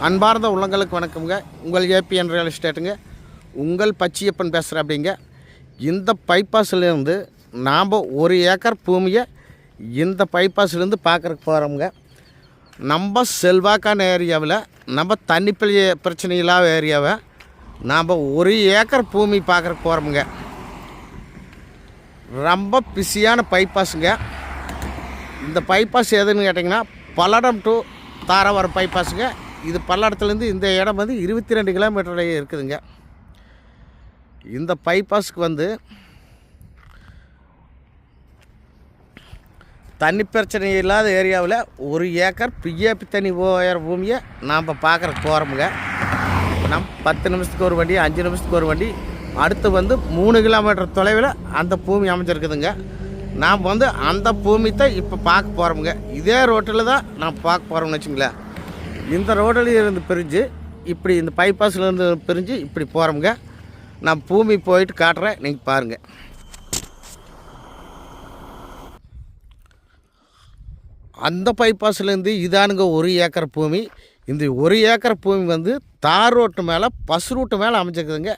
அன்பார்ந்த உள்ளங்களுக்கு வணக்கம்ங்க. உங்கள் ஏபிஎன் ரியல் எஸ்டேட்டுங்க. உங்கள் பச்சியப்பன் பேசுகிறேன். அப்படிங்க இந்த பைபாஸ்லேருந்து நாம் 1 ஏக்கர் பூமியை இந்த பைபாஸ்லேருந்து பார்க்குறக்கு போகிறோம்ங்க. நம்ம செல்வாக்கான ஏரியாவில் நம்ம தண்ணி பிரச்சனை இல்லாத ஏரியாவை நாம் 1 ஏக்கர் பூமி பார்க்குறக்கு போகிறோமுங்க. ரொம்ப பிஸியான பைபாஸுங்க. இந்த பைபாஸ் எதுன்னு கேட்டிங்கன்னா பல்லடம் டு தாராவரம் பைபாஸுங்க. இது பல்லடத்துலேருந்து இந்த இடம் வந்து 22 கிலோமீட்டர் இருக்குதுங்க. இந்த பைபாஸுக்கு வந்து தண்ணி பிரச்சனை இல்லாத ஏரியாவில் 1 ஏக்கர் பிஏபி தண்ணி போகிற பூமியை நாம் பார்க்குறக்கு போகிறோமுங்க. நம்ம 10 நிமிஷத்துக்கு ஒரு வண்டி, 5 நிமிஷத்துக்கு ஒரு வண்டி, அடுத்து வந்து 3 கிலோமீட்டர் தொலைவில் அந்த பூமி அமைஞ்சிருக்குதுங்க. நாம் வந்து அந்த பூமி தான் இப்போ பார்க்க போகிறோமுங்க. இதே ரோட்டில் தான் நான் பார்க்க போகிறோம்னு வச்சுங்களேன். இந்த ரோடில் இருந்து பிரிஞ்சு இப்படி இந்த பைபாஸ்லேருந்து பிரிஞ்சு இப்படி போகிறோமுங்க. நான் பூமி போயிட்டு காட்டுறேன், நீங்கள் பாருங்கள். அந்த பைபாஸ்லேருந்து இதானுங்க 1 ஏக்கர் பூமி. இந்த 1 ஏக்கர் பூமி வந்து தார் ரோட்டு மேலே பஸ் ரூட்டு மேலே அமைச்சிருக்குதுங்க.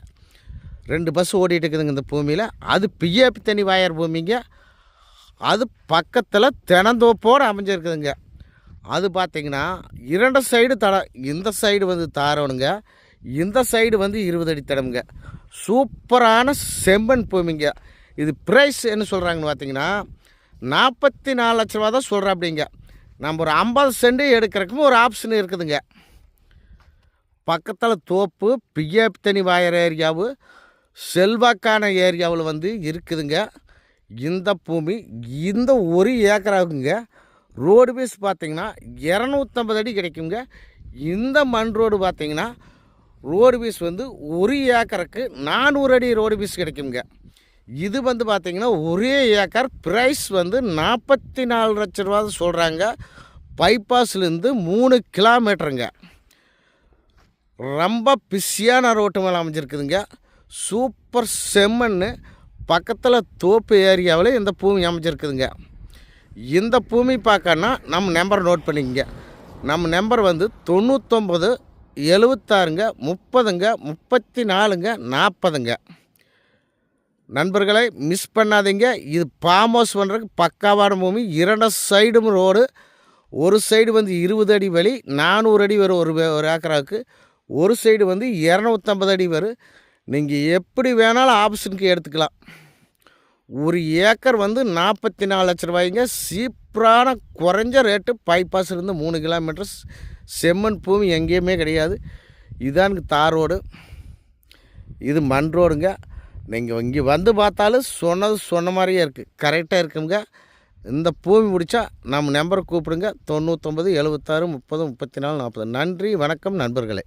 2 பஸ் ஓடிட்டு இருக்குதுங்க இந்த பூமியில். அது பிஏபி தண்ணி வாயர் பூமிங்க. அது பக்கத்தில் தெனந்தோப்போடு அமைஞ்சிருக்குதுங்க. அது பார்த்திங்கன்னா 2 சைடு தடம். இந்த சைடு வந்து தாரோனுங்க, இந்த சைடு வந்து 20 அடி தடமுங்க. சூப்பரான செம்மண் பூமிங்க. இது ப்ரைஸ் என்ன சொல்கிறாங்கன்னு பார்த்திங்கன்னா 44 லட்ச ரூபா தான் சொல்கிறேன். அப்படிங்க நம்ம ஒரு 50 சென்ட் எடுக்கிறதுக்கும் ஒரு ஆப்ஷன் இருக்குதுங்க. பக்கத்தில் தோப்பு, பிஏபி தண்ணி வாயர் ஏரியாவு, செல்வாக்கான ஏரியாவில் வந்து இருக்குதுங்க. இந்த பூமி இந்த 1 ஏக்கர் ஆகுங்க. ரோடு பீஸ் பார்த்திங்கன்னா 250 அடி கிடைக்குங்க. இந்த மண் ரோடு பார்த்திங்கன்னா ரோடு பீஸ் வந்து 1 ஏக்கருக்கு 400 அடி ரோடு பீஸ் கிடைக்குங்க. இது வந்து பார்த்திங்கன்னா 1 ஏக்கர் ப்ரைஸ் வந்து 44 லட்ச ரூபா சொல்கிறாங்க. பைபாஸ்லேருந்து 3 கிலோமீட்டருங்க. ரொம்ப பிஸியான ரோட்டு மேலே அமைஞ்சிருக்குதுங்க. சூப்பர் செம்மண்ணு. பக்கத்தில் தோப்பு ஏரியாவில் இந்த பூமி அமைஞ்சிருக்குதுங்க. இந்த பூமி பார்க்கணுன்னா நம்ம நம்பர் நோட் பண்ணிக்கங்க. நம்ம நம்பர் வந்து 99 76 30 34 40. நண்பர்களை மிஸ் பண்ணாதீங்க. இது ஃபார்ம் ஹவுஸ் பண்ணுறதுக்கு பக்காவான பூமி. 2 சைடும் ரோடு. ஒரு சைடு வந்து 20 அடி வழி, 400 அடி வரும் ஒரு ஏக்கராவுக்கு. ஒரு சைடு வந்து 250 அடி வரும். நீங்கள் எப்படி வேணாலும் ஆப்ஷனுக்கு எடுத்துக்கலாம். 1 ஏக்கர் வந்து 44 லட்ச ரூபாய்ங்க. சீப்பரான குறைஞ்ச ரேட்டு. பைபாஸ்லேருந்து 3 கிலோமீட்டர் செம்மண் பூமி எங்கேயுமே கிடையாது. இதானுங்க தார் ரோடு, இது மண் ரோடுங்க. நீங்கள் இங்கே வந்து பார்த்தாலும் சொன்ன மாதிரியே இருக்குது, கரெக்டாக இருக்குங்க. இந்த பூமி முடித்தா நம்ம நம்பரை கூப்பிடுங்க. 99 76 30 34 40. நன்றி, வணக்கம் நண்பர்களே.